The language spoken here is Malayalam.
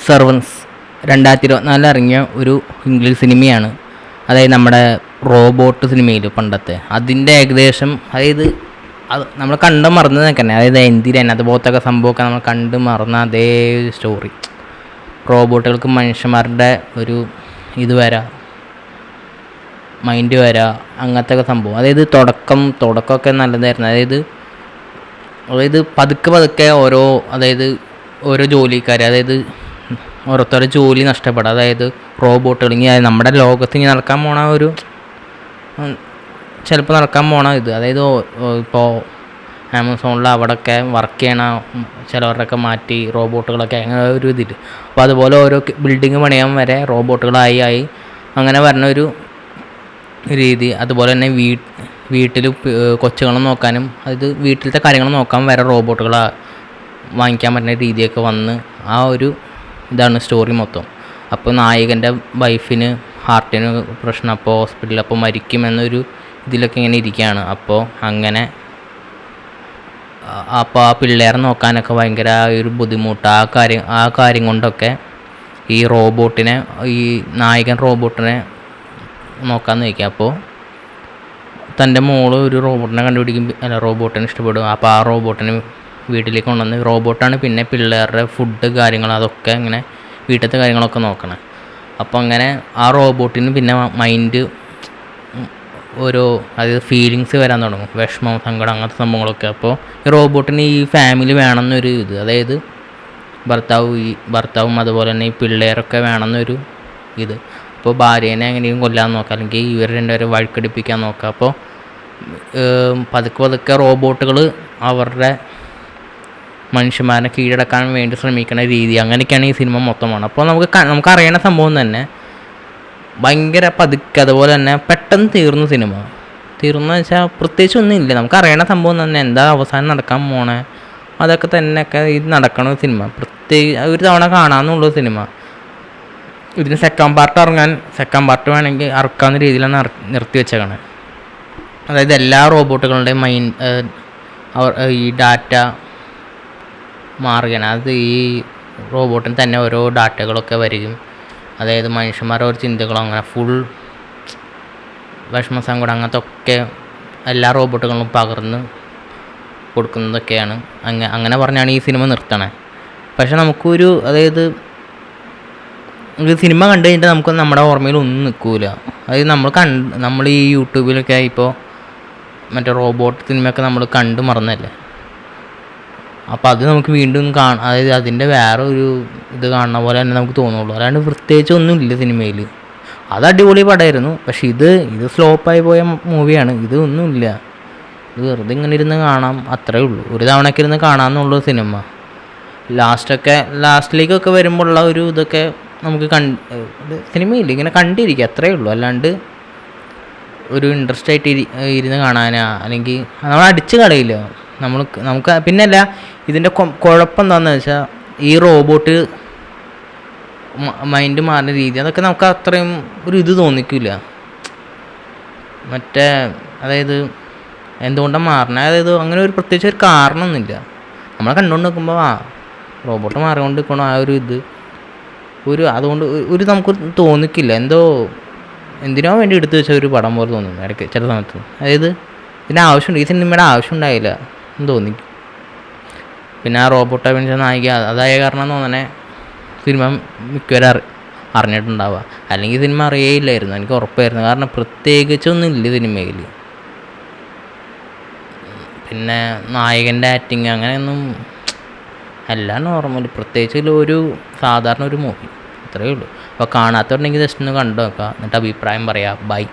സെർവൻസ് 2024 ഇറങ്ങിയ ഒരു ഇംഗ്ലീഷ് സിനിമയാണ്. അതായത് നമ്മുടെ റോബോട്ട് സിനിമയിൽ പണ്ടത്തെ അതിൻ്റെ ഏകദേശം, അതായത് അത് നമ്മൾ കണ്ട് മറന്നത് തന്നെ. അതായത് എന്തിനാണ് അതുപോലത്തെ സംഭവമൊക്കെ നമ്മൾ കണ്ട് മറന്ന അതേ സ്റ്റോറി. റോബോട്ടുകൾക്ക് മനുഷ്യന്മാരുടെ ഒരു ഇത് വരാം, മൈൻഡ് വരാം, അങ്ങനത്തെ ഒക്കെ സംഭവം. അതായത് തുടക്കമൊക്കെ നല്ലതായിരുന്നു. അതായത് പതുക്കെ ഓരോ ജോലിക്കാർ, അതായത് ഓരോരുത്തരുടെ ജോലി നഷ്ടപ്പെടുക. അതായത് റോബോട്ടുകൾ നമ്മുടെ ലോകത്ത് ഇനി നടക്കാൻ പോണ ചിലപ്പോൾ നടക്കാൻ പോണ ഇത്. അതായത് ഇപ്പോൾ ആമസോണിൽ അവിടെയൊക്കെ വർക്ക് ചെയ്യണ ചിലവരുടെയൊക്കെ മാറ്റി റോബോട്ടുകളൊക്കെ അങ്ങനെ ഒരു ഇതിൽ. അപ്പോൾ അതുപോലെ ഓരോ ബിൽഡിങ് പണിയാൻ വരെ റോബോട്ടുകളായി അങ്ങനെ വരുന്ന ഒരു രീതി. അതുപോലെ തന്നെ വീട്ടിൽ കൊച്ചുങ്ങളെ നോക്കാനും അതായത് വീട്ടിലത്തെ കാര്യങ്ങൾ നോക്കാൻ വരെ റോബോട്ടുകളെ വാങ്ങിക്കാൻ പറ്റുന്ന രീതിയൊക്കെ വന്ന് ആ ഒരു ഇതാണ് സ്റ്റോറി മൊത്തം. അപ്പോൾ നായകൻ്റെ വൈഫിന് ഹാർട്ടിന് പ്രശ്നം, അപ്പോൾ ഹോസ്പിറ്റലിൽ അപ്പോൾ മരിക്കുമെന്നൊരു ഇതിലൊക്കെ ഇങ്ങനെ ഇരിക്കുകയാണ്. അപ്പോൾ ആ പിള്ളേരെ നോക്കാനൊക്കെ ഭയങ്കര ഒരു ബുദ്ധിമുട്ട്. ആ കാര്യം കൊണ്ടൊക്കെ ഈ നായകൻ റോബോട്ടിനെ നോക്കാമെന്ന് വയ്ക്കുക. അപ്പോൾ തൻ്റെ മോള് ഒരു റോബോട്ടിനെ ഇഷ്ടപ്പെടും. അപ്പോൾ ആ റോബോട്ടിനെ വീട്ടിലേക്ക് കൊണ്ടുവന്ന്, റോബോട്ടാണ് പിന്നെ പിള്ളേരുടെ ഫുഡ് കാര്യങ്ങൾ അതൊക്കെ ഇങ്ങനെ വീട്ടിലത്തെ കാര്യങ്ങളൊക്കെ നോക്കണം. അപ്പോൾ അങ്ങനെ ആ റോബോട്ടിന് പിന്നെ മൈൻഡ് അതായത് ഫീലിങ്സ് വരാൻ തുടങ്ങും, വിഷമം, സങ്കടം, അങ്ങനത്തെ സംഭവങ്ങളൊക്കെ. അപ്പോൾ ഈ റോബോട്ടിന് ഈ ഫാമിലി വേണമെന്നൊരു ഇത്, അതായത് ഭർത്താവും അതുപോലെ തന്നെ ഈ പിള്ളേരൊക്കെ വേണമെന്നൊരു ഇത്. അപ്പോൾ ഭാര്യേനെ എങ്ങനെയും കൊല്ലാൻ നോക്കാം, അല്ലെങ്കിൽ ഇവർ രണ്ടുപേരെ വഴക്കടിപ്പിക്കാൻ നോക്കാം. അപ്പോൾ പതുക്കെ റോബോട്ടുകൾ അവരുടെ മനുഷ്യന്മാരെ കീഴടക്കാൻ വേണ്ടി ശ്രമിക്കുന്ന രീതി, അങ്ങനെയൊക്കെയാണ് ഈ സിനിമ മൊത്തമാണ്. അപ്പോൾ നമുക്ക് അറിയണ സംഭവം തന്നെ ഭയങ്കര പതുക്കെ, അതുപോലെ തന്നെ പെട്ടെന്ന് തീർന്നു വെച്ചാൽ പ്രത്യേകിച്ച് ഒന്നും ഇല്ല. നമുക്ക് അറിയണ സംഭവം തന്നെ എന്താ അവസാനം നടക്കാൻ പോണേ അതൊക്കെ തന്നെയൊക്കെ ഇത് നടക്കണ സിനിമ. ഒരു തവണ കാണാമെന്നുള്ള സിനിമ. ഇതിന് സെക്കൻഡ് പാർട്ട് വേണമെങ്കിൽ ഇറക്കാവുന്ന രീതിയിലാണ് നിർത്തി വെച്ചേക്കണേ. അതായത് എല്ലാ റോബോട്ടുകളുടെയും ഈ ഡാറ്റ മാറുകയാണ്. അത് ഈ റോബോട്ടിന് തന്നെ ഓരോ ഡാറ്റകളൊക്കെ വരും. അതായത് മനുഷ്യന്മാരുടെ ഓരോ ചിന്തകളോ അങ്ങനെ ഫുൾ വിഷമ സങ്കടം അങ്ങനത്തെ ഒക്കെ എല്ലാ റോബോട്ടുകളും പകർന്ന് കൊടുക്കുന്നതൊക്കെയാണ്. അങ്ങനെ പറഞ്ഞാണ് ഈ സിനിമ നിർത്തണേ. പക്ഷെ അതായത് സിനിമ കണ്ടു കഴിഞ്ഞിട്ട് നമുക്ക് നമ്മുടെ ഓർമ്മയിൽ ഒന്നും നിൽക്കില്ല. അതായത് നമ്മൾ ഈ യൂട്യൂബിലൊക്കെ ഇപ്പോൾ മറ്റേ റോബോട്ട് സിനിമയൊക്കെ നമ്മൾ കണ്ട് മറന്നല്ലേ. അപ്പോൾ അത് നമുക്ക് വീണ്ടും അതായത് അതിൻ്റെ വേറെ ഒരു ഇത് കാണുന്ന പോലെ തന്നെ നമുക്ക് തോന്നുള്ളൂ. അല്ലാണ്ട് പ്രത്യേകിച്ച് ഒന്നും ഇല്ല സിനിമയിൽ. അത് അടിപൊളി പടമായിരുന്നു. പക്ഷെ ഇത് ഫ്ലോപ്പായി പോയ മൂവിയാണ്. ഇതൊന്നുമില്ല. ഇത് വെറുതെ ഇങ്ങനെ ഇരുന്ന് കാണാം, അത്രേ ഉള്ളൂ. ഒരു തവണയൊക്കെ ഇരുന്ന് കാണാമെന്നുള്ളൂ സിനിമ. ലാസ്റ്റിലേക്കൊക്കെ വരുമ്പോൾ ഉള്ള ഒരു ഇതൊക്കെ നമുക്ക് സിനിമയില്ല, ഇങ്ങനെ കണ്ടിരിക്കുക, അത്രേ ഉള്ളൂ. അല്ലാണ്ട് ഒരു ഇൻട്രസ്റ്റ് ആയിട്ട് ഇരുന്ന് കാണാനാ അല്ലെങ്കിൽ നമ്മൾ അടിച്ച് കളയില്ല നമുക്ക്. പിന്നല്ല, ഇതിൻ്റെ കുഴപ്പം എന്താണെന്ന് വെച്ചാൽ ഈ റോബോട്ട് മൈൻഡ് മാറുന്ന രീതി അതൊക്കെ നമുക്ക് അത്രയും ഒരു ഇത് തോന്നിക്കില്ല. അതായത് എന്തുകൊണ്ടാണ് മാറണത്, അതായത് അങ്ങനെ ഒരു പ്രത്യേകിച്ച് ഒരു കാരണമൊന്നുമില്ല. നമ്മളെ കണ്ടുകൊണ്ട് നിൽക്കുമ്പോൾ റോബോട്ട് മാറിക്കൊണ്ട് നിൽക്കണം, ആ ഒരു ഇത് അതുകൊണ്ട് നമുക്ക് തോന്നിക്കില്ല. എന്തിനോ വേണ്ടി എടുത്തു വെച്ച ഒരു പടം പോലെ തോന്നുന്നു ഇടയ്ക്ക് ചില സമയത്ത്. അതായത് ഈ സിനിമയുടെ ആവശ്യം ഉണ്ടായില്ല എന്ന് തോന്നി. പിന്നെ ആ റോബോട്ട് അഭിനയിച്ച നായിക അതായ കാരണം തോന്നണേ സിനിമ മിക്കവരും അറിഞ്ഞിട്ടുണ്ടാവുക. അല്ലെങ്കിൽ സിനിമ അറിയേയില്ലായിരുന്നു, എനിക്ക് ഉറപ്പായിരുന്നു. കാരണം പ്രത്യേകിച്ചൊന്നും ഇല്ല സിനിമയിൽ. പിന്നെ നായകൻ്റെ ആക്ടിങ് അങ്ങനെയൊന്നും എല്ലാം നോർമൽ, പ്രത്യേകിച്ച് ഒരു സാധാരണ ഒരു മൂവി, അത്രയേ ഉള്ളൂ. അപ്പോൾ കാണാത്തവരുണ്ടെങ്കിൽ ജസ്റ്റ് ഒന്ന് കണ്ടു നോക്കുക, എന്നിട്ട് അഭിപ്രായം പറയാം. ബൈ.